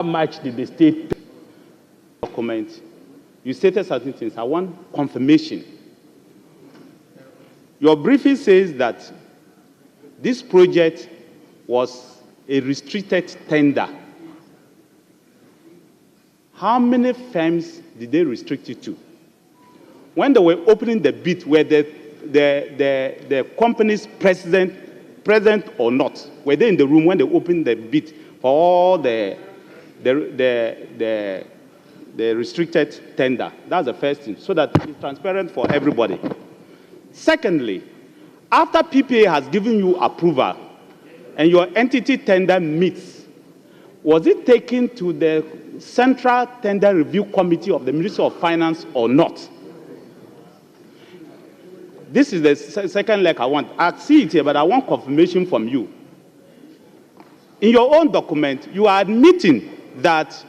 How much did the state pay? Document? You stated certain things. I want confirmation. Your briefing says that this project was a restricted tender. How many firms did they restrict it to? When they were opening the bid, were the company's present or not? Were they in the room when they opened the bid for all the restricted tender? That's the first thing, so that it's transparent for everybody. Secondly, after PPA has given you approval and your entity tender meets, was it taken to the Central Tender Review Committee of the Ministry of Finance or not? This is the second leg I want. I see it here, but I want confirmation from you. In your own document, you are admitting that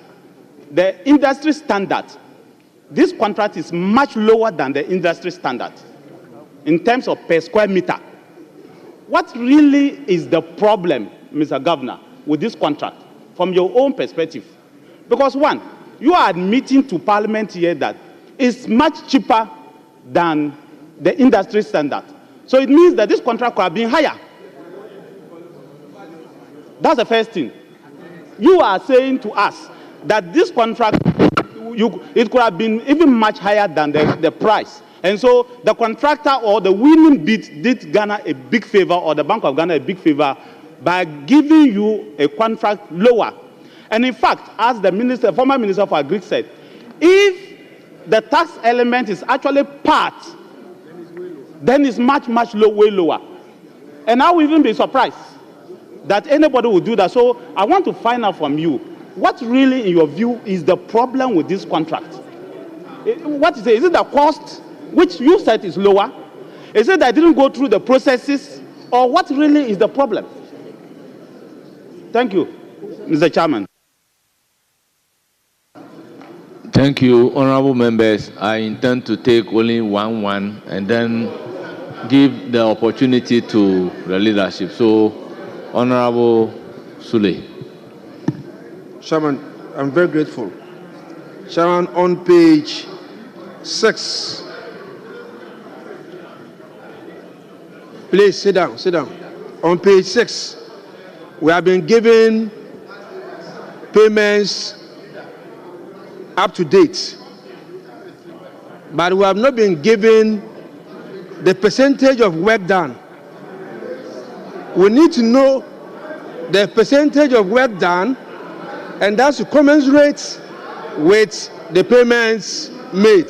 the industry standard, this contract is much lower than the industry standard in terms of per square meter. What really is the problem, Mr. Governor, with this contract from your own perspective? Because one, you are admitting to Parliament here that it's much cheaper than the industry standard. So it means that this contract could have been higher. That's the first thing. You are saying to us that this contract, it could have been even much higher than the price. And so the contractor or the winning bid did Ghana a big favor, or the Bank of Ghana a big favor, by giving you a contract lower. And in fact, as the former Minister for Agri said, if the tax element is actually part, then it's much, way lower. And I will even be surprised that anybody will do that. So I want to find out from you, what really, in your view, is the problem with this contract? What is it? Is it the cost, which you said is lower? Is it that I didn't go through the processes? Or what really is the problem? Thank you, Mr. Chairman. Thank you, honorable members. I intend to take only one and then give the opportunity to the leadership. So, Honorable Sule. Chairman, I'm very grateful. Chairman, on page 6, please sit down. On page 6, we have been given payments up to date, but we have not been given the percentage of work done. We need to know the percentage of work done, and that's to commensurate with the payments made.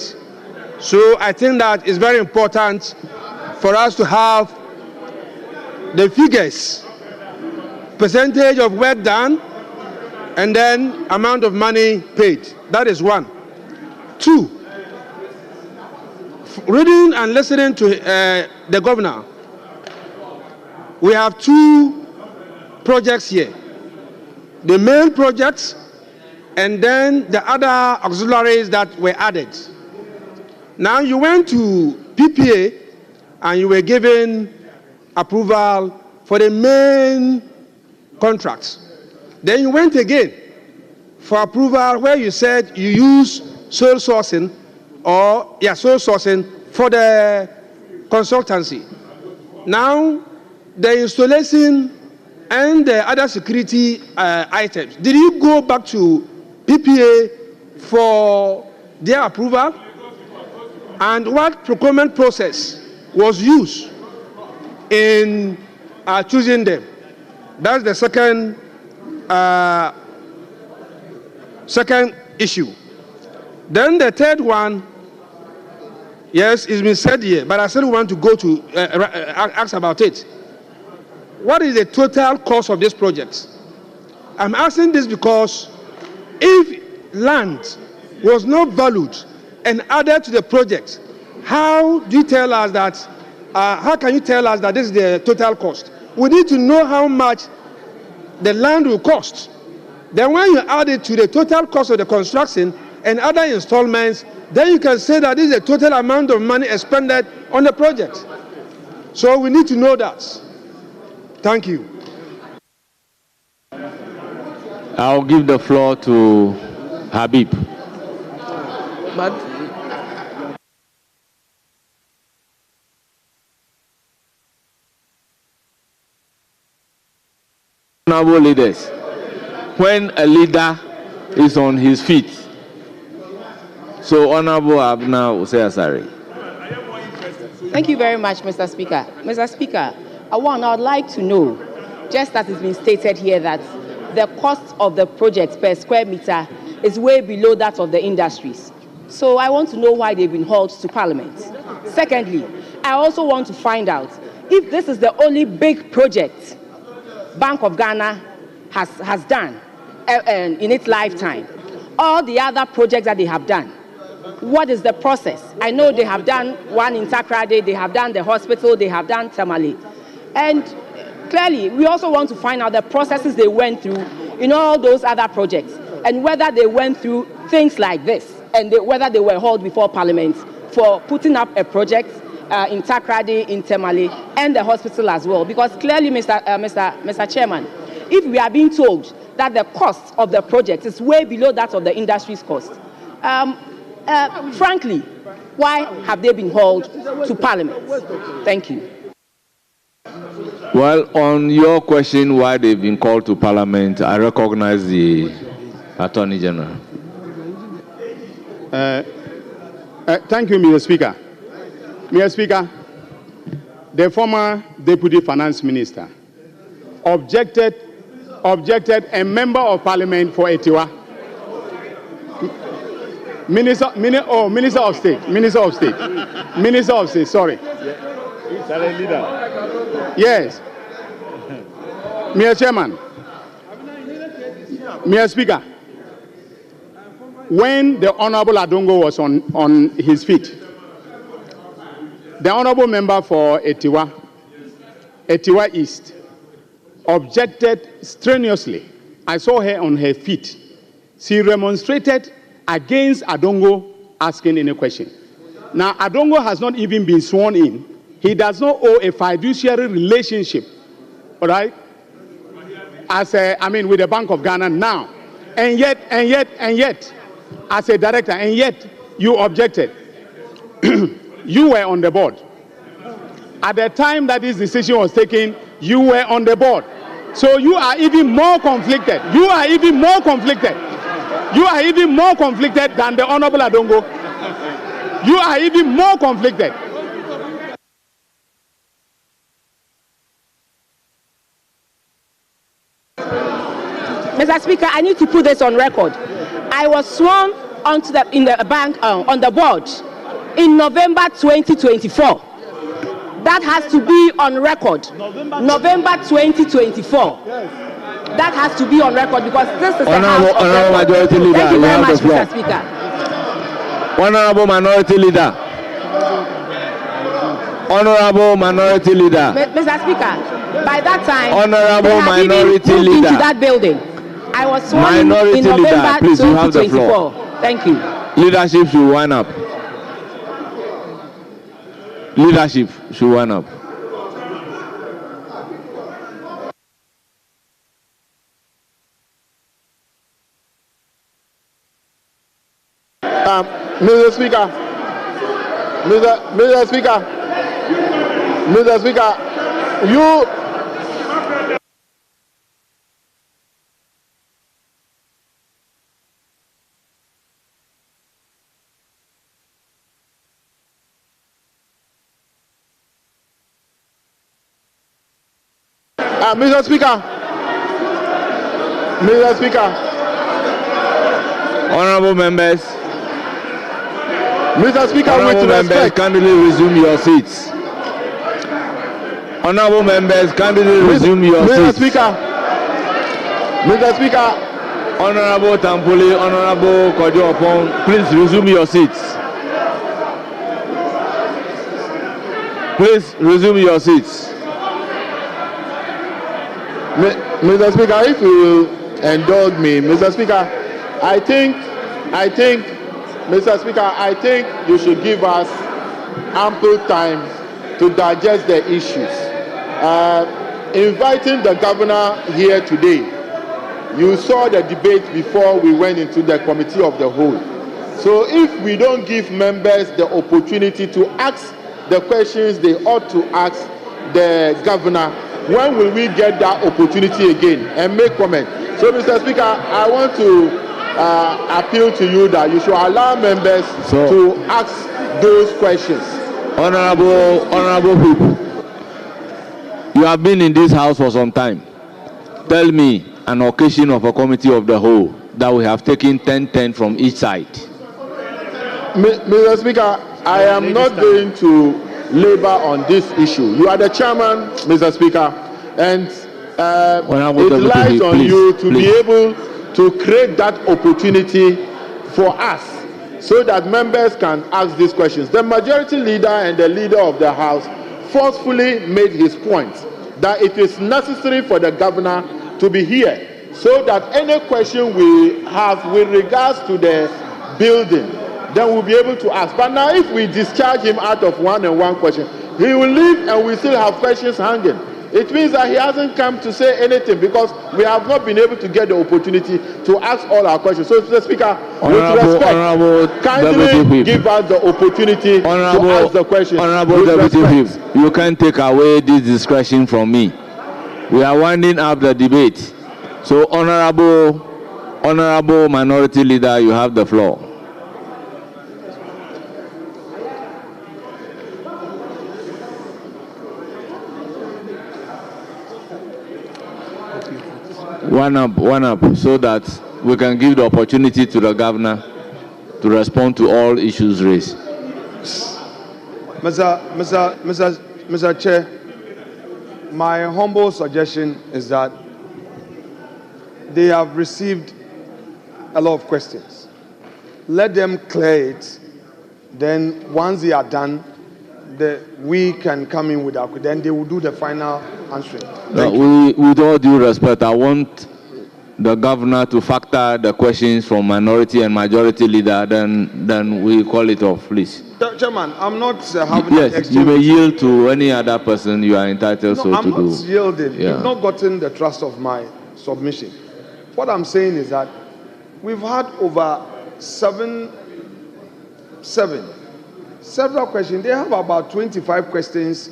So I think that is very important for us to have the figures, percentage of work done, and then amount of money paid. That is one. 2, reading and listening to the governor, we have 2 projects here. The main projects and then the other auxiliaries that were added. Now you went to PPA and you were given approval for the main contracts. Then you went again for approval where you said you use sole sourcing for the consultancy. Now the installation and the other security items, did you go back to PPA for their approval? And what procurement process was used in choosing them? That's the second issue. Then the third one, yes, it's been said here, but I still want to go to ask about it. What is the total cost of this project? I'm asking this because if land was not valued and added to the project, how do you tell us that? How can you tell us that this is the total cost? We need to know how much the land will cost. Then when you add it to the total cost of the construction and other installments, then you can say that this is the total amount of money expended on the project. So we need to know that. Thank you. I'll give the floor to Habib. But honorable leaders, when a leader is on his feet, so Honorable Abna Usayasari. Thank you very much, Mr. Speaker. Mr. Speaker, I would like to know, just as it's been stated here, that the cost of the project per square meter is way below that of the industries. So I want to know why they've been hauled to Parliament. Secondly, I also want to find out if this is the only big project Bank of Ghana has done in its lifetime. All the other projects that they have done, what is the process? I know they have done one in Takrade, they have done the hospital, they have done Tamale. And clearly, we also want to find out the processes they went through in all those other projects, and whether they went through things like this, and whether they were hauled before Parliament for putting up a project in Takrade, in Tamale, and the hospital as well. Because clearly, Mr. Chairman, if we are being told that the cost of the project is way below that of the industry's cost, frankly, why have they been hauled to Parliament? Thank you. Well, on your question why they've been called to Parliament, I recognize the Attorney General. Thank you, Mr. Speaker. Mr. Speaker, the former Deputy Finance Minister objected, a member of Parliament for Etiwa, Minister of State, sorry. Yes. Mr. Chairman, Mr. Speaker, when the Honorable Adongo was on his feet, the Honorable Member for Etiwa East, objected strenuously. I saw her on her feet. She remonstrated against Adongo asking any question. Now, Adongo has not even been sworn in. He does not owe a fiduciary relationship, all right, with the Bank of Ghana now. And yet, as a director, and yet you objected. You were on the board. At the time that this decision was taken, you were on the board. So you are even more conflicted. You are even more conflicted than the Honorable Adongo. You are even more conflicted. Mr. Speaker, I need to put this on record. I was sworn on the board in November 2024. That has to be on record. November 2024. That has to be on record because this is the House of Honorable Majority Leader. Thank you very much, Mr. Speaker. Honorable Minority Leader. Honorable Minority Leader. Mr. Speaker, by that time, Honorable Minority Leader. Into that building. I was sworn Minority in November Leader, please, 2024. you have the floor. Thank you. Leadership should wind up. Leadership should wind up. Mr. Speaker, you. Mr. Speaker, Honorable members. Mr. Speaker, Honorable with members, respect. kindly resume your seats. Honorable members, kindly resume your seats. Mr. Speaker, Honorable Tampoli, Honorable Kojo Opon, please resume your seats. Please resume your seats. Mr. Speaker, if you will indulge me, Mr. Speaker, I think, Mr. Speaker, I think you should give us ample time to digest the issues. Inviting the governor here today you saw the debate before we went into the committee of the whole. So if we don't give members the opportunity to ask the questions they ought to ask the governor, when will we get that opportunity again and make comment? So, Mr. Speaker, I want to appeal to you that you should allow members to ask those questions. Honorable people, you have been in this house for some time. Tell me an occasion of a committee of the whole that we have taken 10-10 from each side. Mr. Speaker, I am not going to labor on this issue. You are the chairman, Mr. Speaker, and it lies on you to be able to create that opportunity for us so that members can ask these questions. The majority leader and the leader of the House forcefully made his point that it is necessary for the governor to be here so that any question we have with regards to the building, then we'll be able to ask. But now if we discharge him out of one question, he will leave and we still have questions hanging. It means that he hasn't come to say anything because we have not been able to get the opportunity to ask all our questions. So, Mr. Speaker, with respect, kindly give us the opportunity to ask the questions. Honorable Deputy Whip, you can't take away this discretion from me. We are winding up the debate. So, Honorable Minority Leader, you have the floor. One up, so that we can give the opportunity to the governor to respond to all issues raised. Mr. Chair, my humble suggestion is that they have received a lot of questions. Let them clear it. Then once they are done, we can come in with our, then they will do the final answering. With all due respect, I want the governor to factor the questions from minority and majority leader, then we call it off, please. Chairman, I'm not having an exchange. You may yield to any other person you are entitled to do. I'm not yielding. Yeah. You've not gotten the trust of my submission. What I'm saying is that we've had over several questions. They have about 25 questions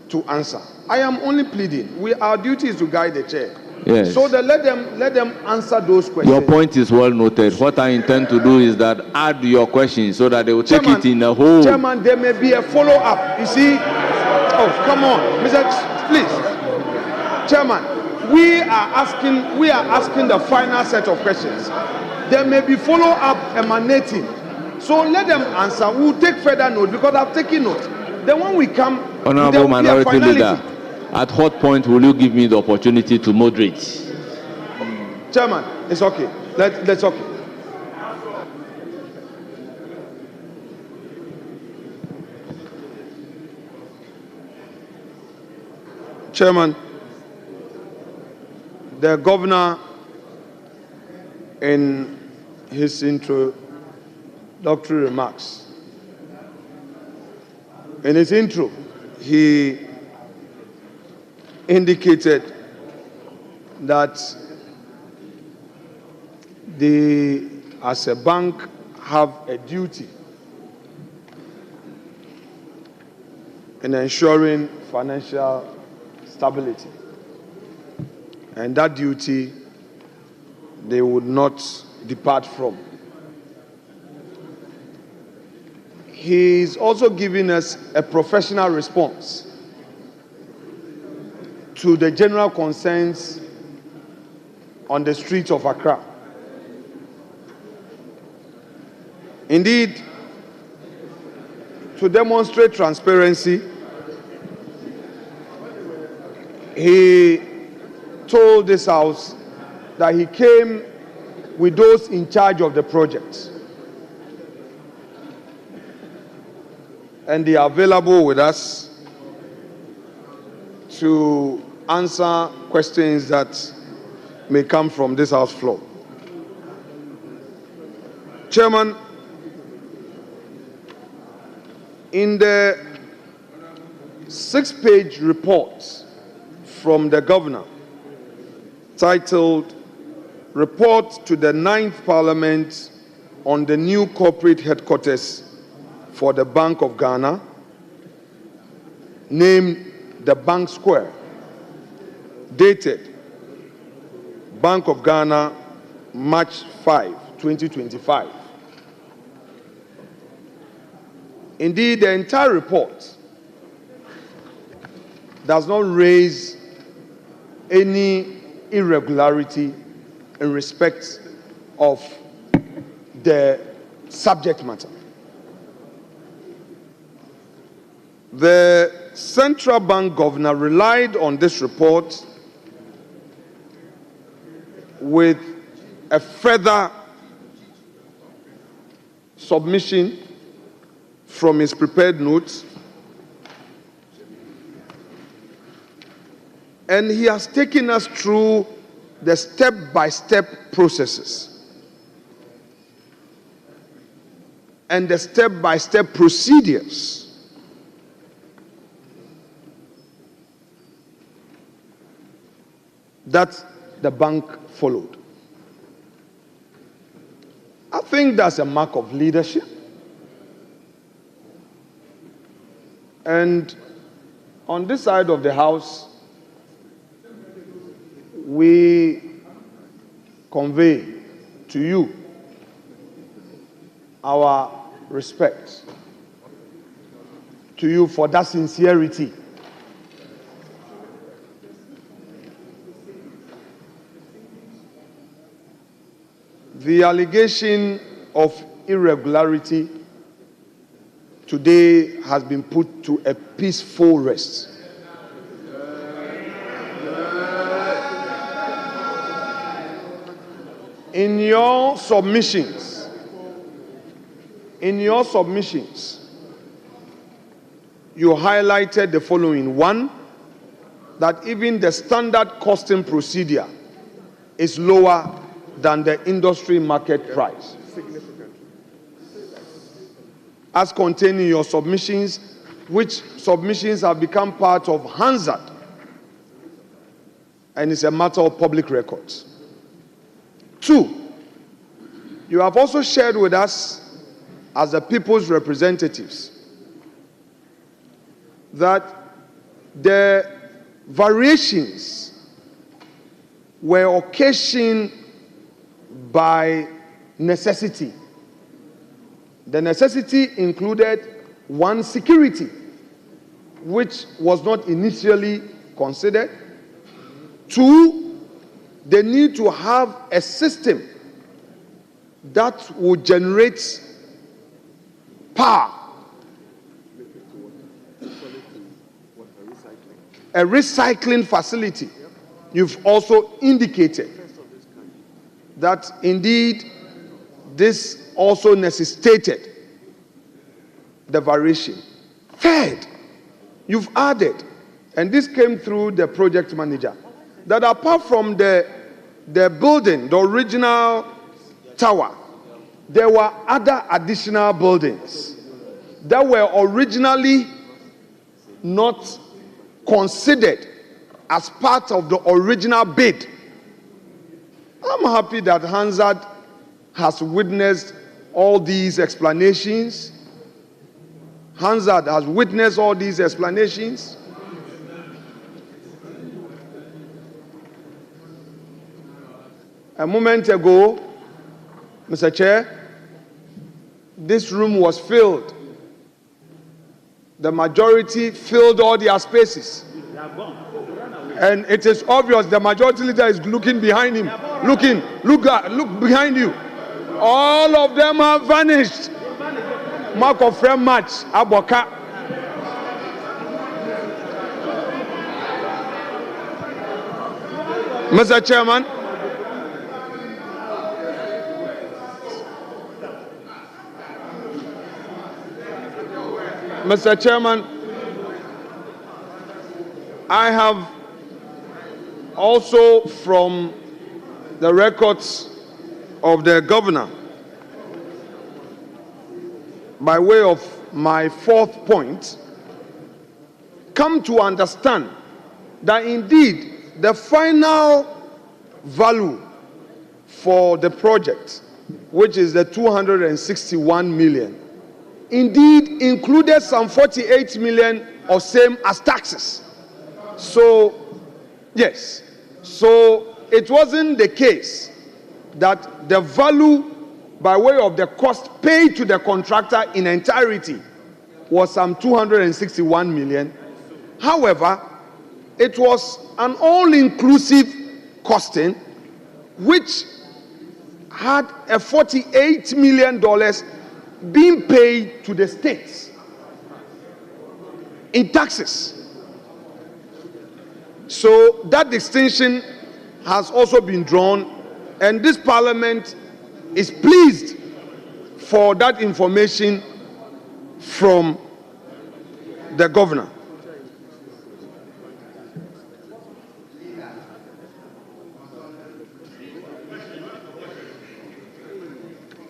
to answer. I am only pleading. Our duty is to guide the chair. Yes. So let them answer those questions. Your point is well noted. What I intend to do is that add your questions so that they will take it in a whole. Chairman, there may be a follow-up. You see? Oh, come on, Mr. Please, Chairman. We are asking the final set of questions. There may be follow-up emanating. So let them answer. We'll take further note because I've taken note. Then when we come, Honorable Minority Leader, at what point will you give me the opportunity to moderate? Chairman, it's okay. That's okay. Chairman, the governor in his introductory remarks, in his intro, he indicated that they, as a bank, have a duty in ensuring financial stability. And that duty they would not depart from. He's also giving us a professional response to the general concerns on the streets of Accra. Indeed, to demonstrate transparency, he told this House that he came with those in charge of the project. And they are available with us to answer questions that may come from this House floor. Chairman, in the 6-page report from the governor titled report to the 9th Parliament on the new corporate headquarters for the Bank of Ghana, named the Bank Square, dated Bank of Ghana, March 5, 2025. Indeed, the entire report does not raise any irregularity in respect of the subject matter. The Central Bank Governor relied on this report with a further submission from his prepared notes, and he has taken us through the step-by-step processes and the step-by-step procedures that the bank followed. I think that's a mark of leadership. And on this side of the house, we convey to you our respect to you for that sincerity. The allegation of irregularity today has been put to a peaceful rest. In your submissions, you highlighted the following. One, that even the standard costing procedure is lower than the industry market price. As contained in your submissions, which submissions have become part of Hansard, and it's a matter of public records. Two, you have also shared with us, as the people's representatives, that the variations were occasioned by necessity. The necessity included, one, security, which was not initially considered. Two, the need to have a system that would generate power, a recycling facility. You've also indicated that indeed this also necessitated the variation. Third, you've added, and this came through the project manager, that apart from the building, the original tower, there were other additional buildings that were originally not considered as part of the original bid. I'm happy that Hansard has witnessed all these explanations. Hansard has witnessed all these explanations. A moment ago, Mr. Chair, this room was filled. The majority filled all their spaces. And it is obvious the majority leader is looking behind him. Look behind you. All of them have vanished. Mark of friend match, Aboka. Mr. Chairman, I have also from the records of the governor, by way of my fourth point, come to understand that indeed the final value for the project, which is the 261 million, indeed included some 48 million of same as taxes. So, yes. So it wasn't the case that the value by way of the cost paid to the contractor in entirety was some 261 million. However, it was an all-inclusive costing which had a $48 million being paid to the states in taxes. So that distinction has also been drawn, and this parliament is pleased for that information from the governor.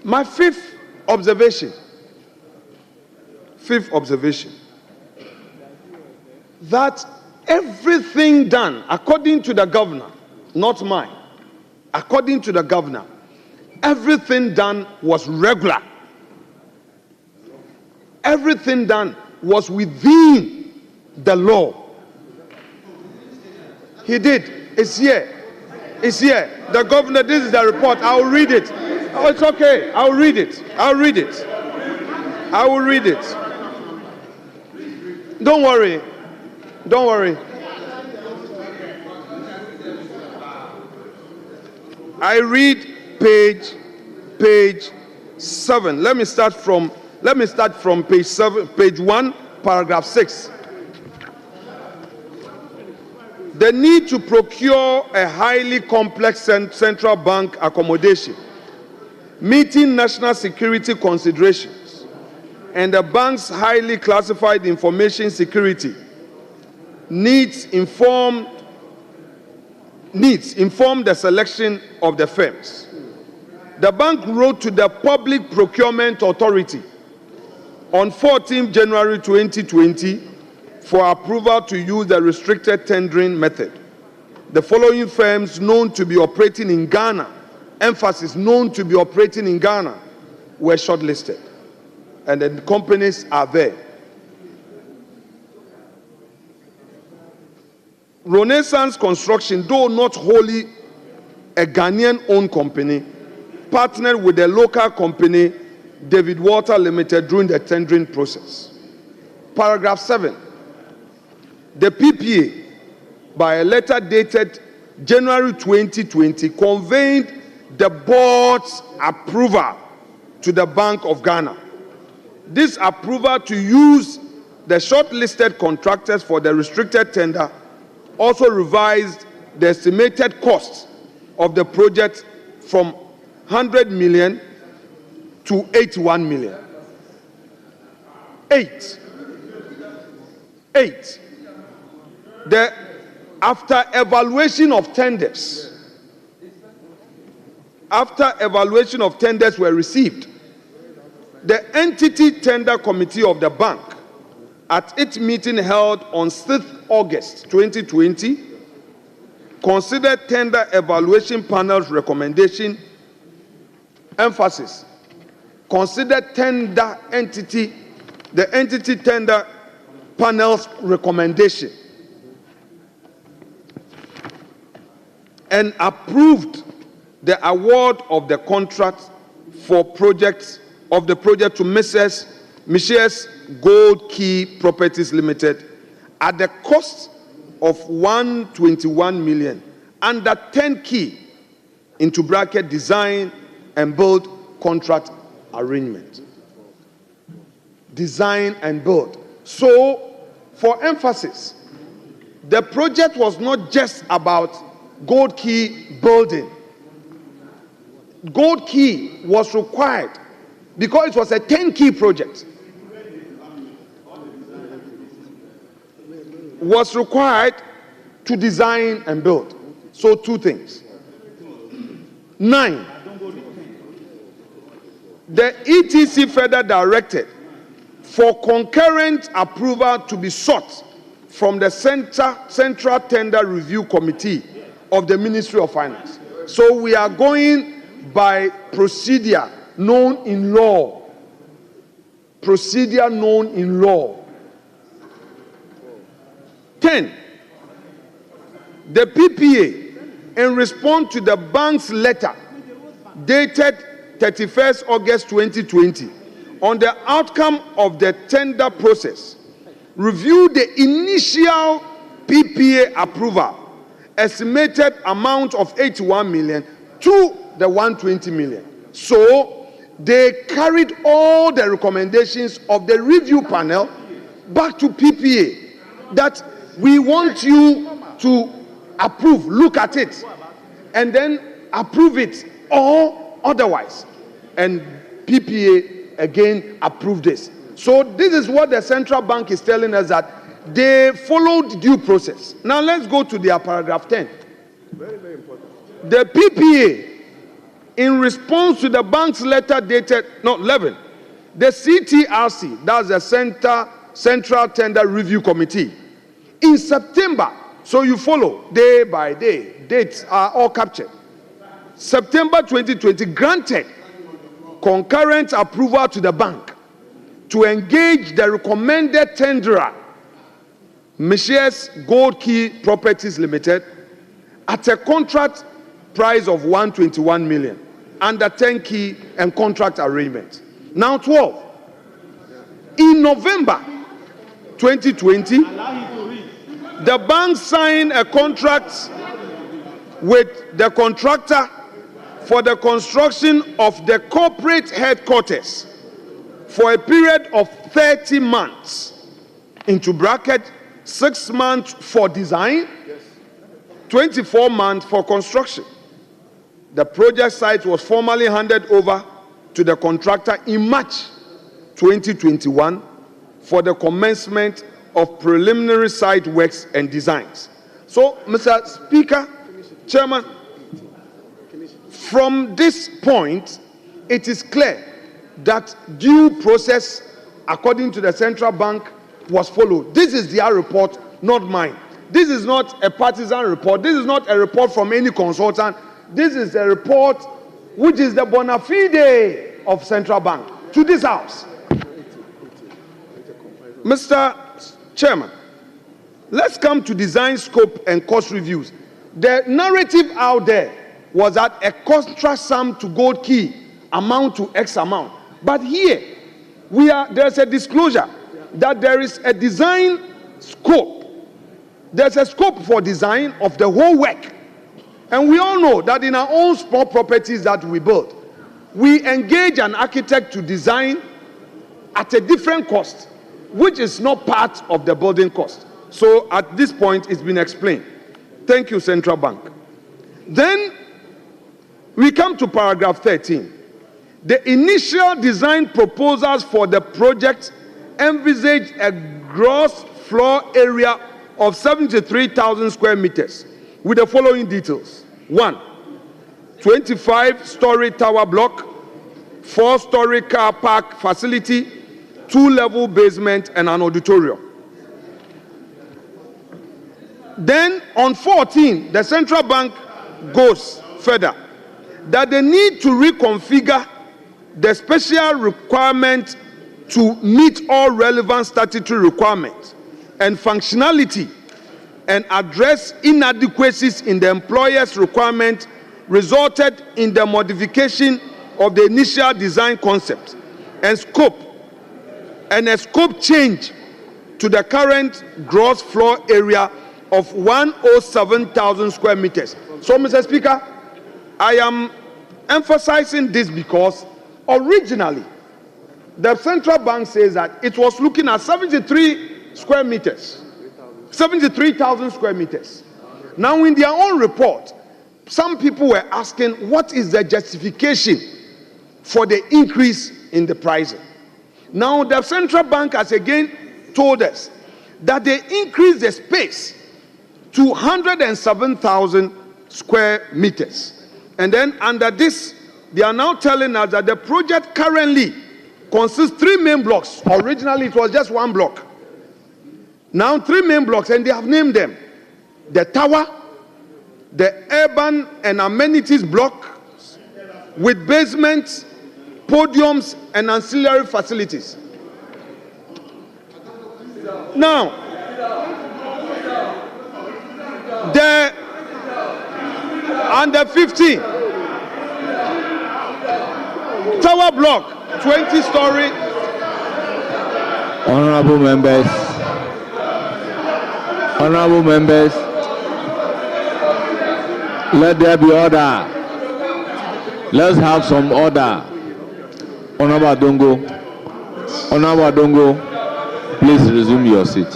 My fifth observation, that everything done, according to the governor, not mine, according to the governor, everything done was regular. Everything done was within the law. He did. It's here. It's here. The governor, this is the report. I'll read it. Oh, it's okay. I'll read it. I'll read it. I will read it. Don't worry. Don't worry. I read page 7. Let me start from page 7, page 1, paragraph 6. The need to procure a highly complex central bank accommodation, meeting national security considerations, and the bank's highly classified information security needs inform the selection of the firms. The bank wrote to the Public Procurement Authority on 14 January 2020 for approval to use the restricted tendering method. The following firms known to be operating in Ghana, emphasis known to be operating in Ghana, were shortlisted. And the companies are there. Renaissance Construction, though not wholly a Ghanaian-owned company, partnered with the local company, David Walter Limited, during the tendering process. Paragraph 7. The PPA, by a letter dated January 2020, conveyed the board's approval to the Bank of Ghana. This approval to use the shortlisted contractors for the restricted tender also revised the estimated cost of the project from 100 million to 81 million. 8. After evaluation of tenders were received, the entity tender committee of the bank, at its meeting held on 6th August 2020, considered tender evaluation panel's recommendation, emphasis, considered the entity tender panel's recommendation, and approved the award of the contract for the project to Messrs. Gold Key Properties Limited at the cost of 121 million under 10 key into bracket design and build contract arrangement. Design and build. So, for emphasis, the project was not just about Gold Key building. Gold Key was required because it was a 10-key project. Was required to design and build. So 2 things. 9. The ETC further directed for concurrent approval to be sought from the Central Tender Review Committee of the Ministry of Finance. So we are going by procedure known in law. Procedure known in law. 10. The PPA, in response to the bank's letter dated 31st August 2020 on the outcome of the tender process, reviewed the initial PPA approval estimated amount of 81 million to the 120 million. So they carried all the recommendations of the review panel back to PPA that we want you to approve, look at it, and then approve it or otherwise. And PPA again approved this. So this is what the central bank is telling us, that they followed due process. Now let's go to their paragraph 10. Very, very important. The PPA, in response to the bank's letter dated, 11, the CTRC, that's the Central Tender Review Committee, in September, so you follow day by day, dates are all captured. September 2020 granted concurrent approval to the bank to engage the recommended tenderer, Messieurs Gold Key Properties Limited, at a contract price of 121 million under 10 key and contract arrangement. Now 12. In November 2020, the bank signed a contract with the contractor for the construction of the corporate headquarters for a period of 30 months, into bracket, 6 months for design, 24 months for construction. The project site was formally handed over to the contractor in March 2021 for the commencement of preliminary site works and designs. So, Mr. Speaker, Chairman, from this point, it is clear that due process, according to the central bank, was followed. This is their report, not mine. This is not a partisan report. This is not a report from any consultant. This is a report which is the bona fide of central bank to this house. Mr. Chairman, let's come to design scope and cost reviews. The narrative out there was that a contract sum to Gold Key amount to X amount. But here, there's a disclosure that there is a design scope. There's a scope for design of the whole work. And we all know that in our own small properties that we build, we engage an architect to design at a different cost, which is not part of the building cost. So at this point, it's been explained. Thank you, Central Bank. Then we come to paragraph 13. The initial design proposals for the project envisage a gross floor area of 73,000 square meters with the following details. 1, 25-story tower block, 4-story car park facility, 2-level basement, and an auditorium. Then on 14, the central bank goes further that they need to reconfigure the special requirement to meet all relevant statutory requirements and functionality and address inadequacies in the employer's requirement resulted in the modification of the initial design concept and scope, and a scope change to the current gross floor area of 107,000 square meters. So, Mr. Speaker, I am emphasizing this because originally the central bank says that it was looking at 73 square meters, 73,000 square meters. Now, in their own report, some people were asking what is the justification for the increase in the pricing. Now, the central bank has again told us that they increased the space to 107,000 square meters. And then under this, they are now telling us that the project currently consists 3 main blocks. Originally, it was just 1 block. Now 3 main blocks, and they have named them: the tower, the urban and amenities block with basements, podiums, and ancillary facilities. Now, the under 15 tower block, 20-story. Honorable members, let there be order. Let's have some order. Honorable Adongo, please resume your seat.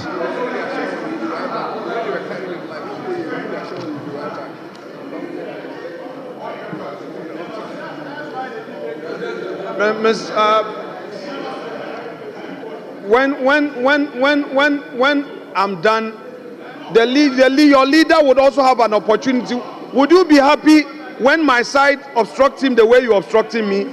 When I'm done, your leader would also have an opportunity. Would you be happy when my side obstructs him the way you're obstructing me?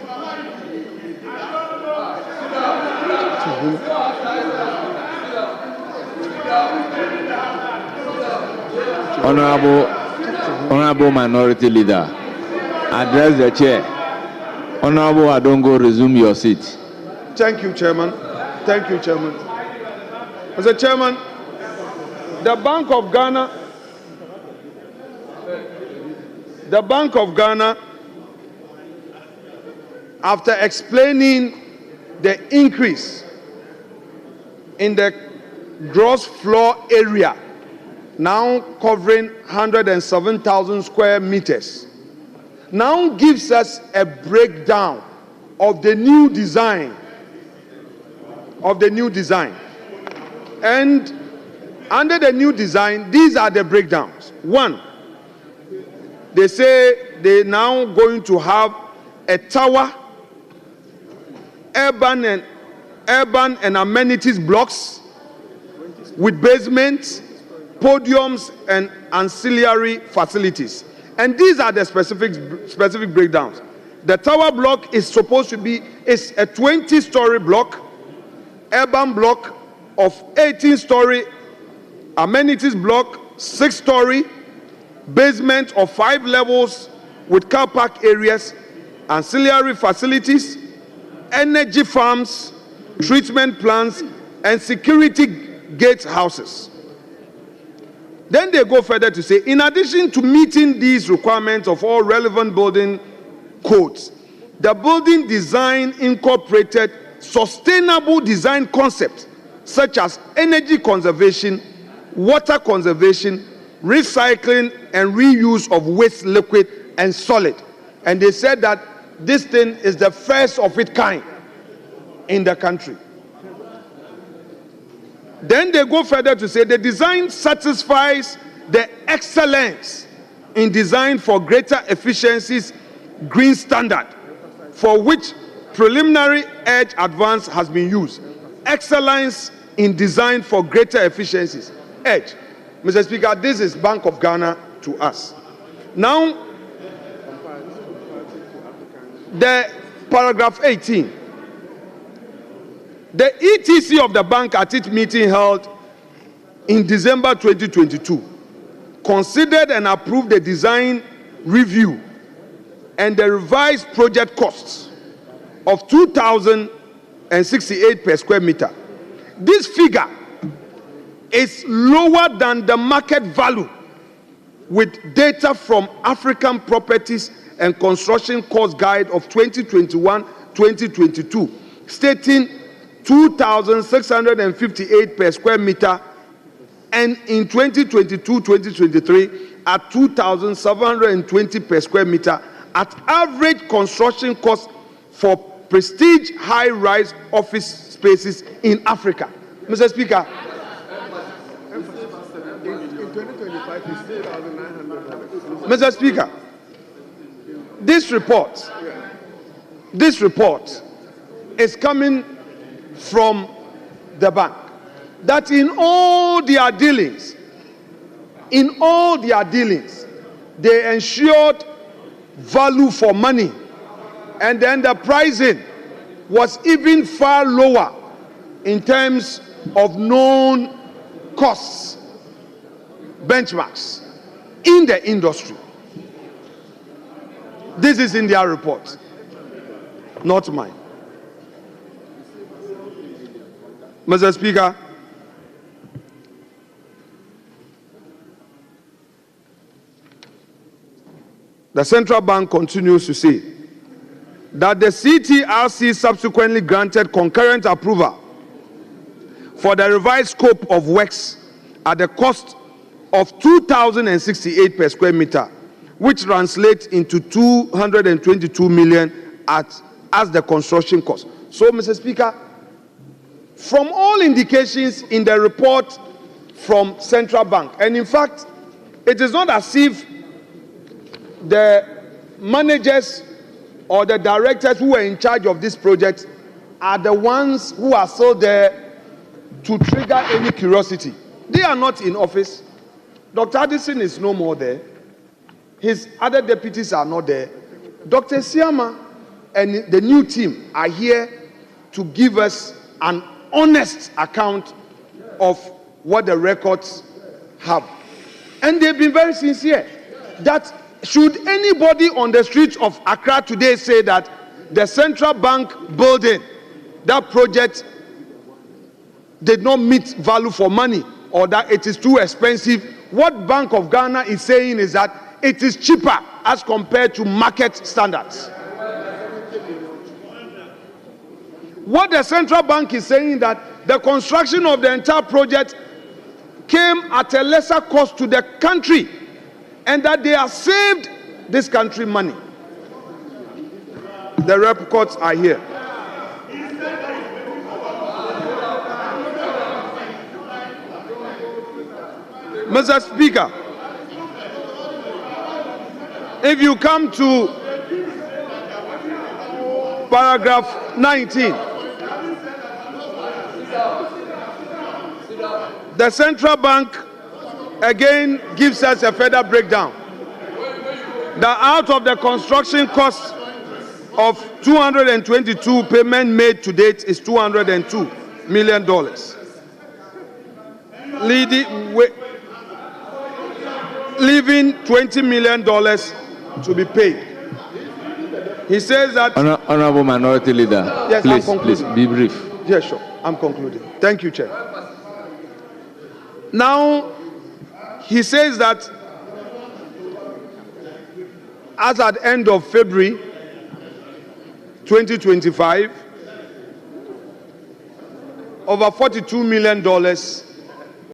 Honorable Minority Leader, address the chair. Honorable Adongo, resume your seat. Thank you, Chairman. Thank you, Chairman. Mr. Chairman, the Bank of Ghana, after explaining the increase in the gross floor area, now covering 107,000 square meters, now gives us a breakdown of the new design. And under the new design, these are the breakdowns. One, they say they're now going to have a tower, urban and amenities blocks with basements, podiums, and ancillary facilities. And these are the specific breakdowns. The tower block is supposed to be a 20-story block, urban block of 18-story, amenities block 6-story, basement of 5 levels with car park areas, ancillary facilities, energy farms, treatment plants, and security gate houses. Then they go further to say, in addition to meeting these requirements of all relevant building codes, the building design incorporated sustainable design concepts such as energy conservation, water conservation, recycling, and reuse of waste, liquid, and solid. And they said that this thing is the first of its kind in the country. Then they go further to say the design satisfies the excellence in design for greater efficiencies green standard, for which preliminary EDGE advance has been used. Excellence in design for greater efficiencies. EDGE. Mr. Speaker, this is Bank of Ghana to us. Now, the paragraph 18. The ETC of the bank at its meeting held in December 2022 considered and approved the design review and the revised project costs of 2,068 per square meter. This figure is lower than the market value with data from African Properties and Construction Cost Guide of 2021-2022 stating 2,658 per square meter, and in 2022-2023 at 2,720 per square meter at average construction cost for prestige high-rise office spaces in Africa. Mr. Speaker. Mr. Speaker, this report is coming from the bank, that in all their dealings, they ensured value for money, and then the pricing was even far lower in terms of known costs, benchmarks. in the industry. This is in their report, not mine. Mr. Speaker, the central bank continues to say that the CTRC subsequently granted concurrent approval for the revised scope of works at the cost of 2,068 per square meter, which translates into 222 million as the construction cost. So, Mr. Speaker, from all indications in the report from Central Bank, and in fact, it is not as if the managers or the directors who were in charge of this project are the ones who are still there to trigger any curiosity. They are not in office. Dr. Addison is no more there. His other deputies are not there. Dr. Siama and the new team are here to give us an honest account of what the records have. And they've been very sincere that should anybody on the streets of Accra today say that the central bank building, that project did not meet value for money or that it is too expensive, what Bank of Ghana is saying is that it is cheaper as compared to market standards. What the central bank is saying that the construction of the entire project came at a lesser cost to the country and that they have saved this country money. The reports are here. Mr. Speaker, if you come to paragraph 19, the central bank again gives us a further breakdown that out of the construction cost of 222, payment made to date is $202 million, leaving $20 million to be paid. He says that... Honorable Minority Leader, yes, please be brief. Yes, sure. I'm concluding. Thank you, Chair. Now, he says that as at end of February 2025, over $42 million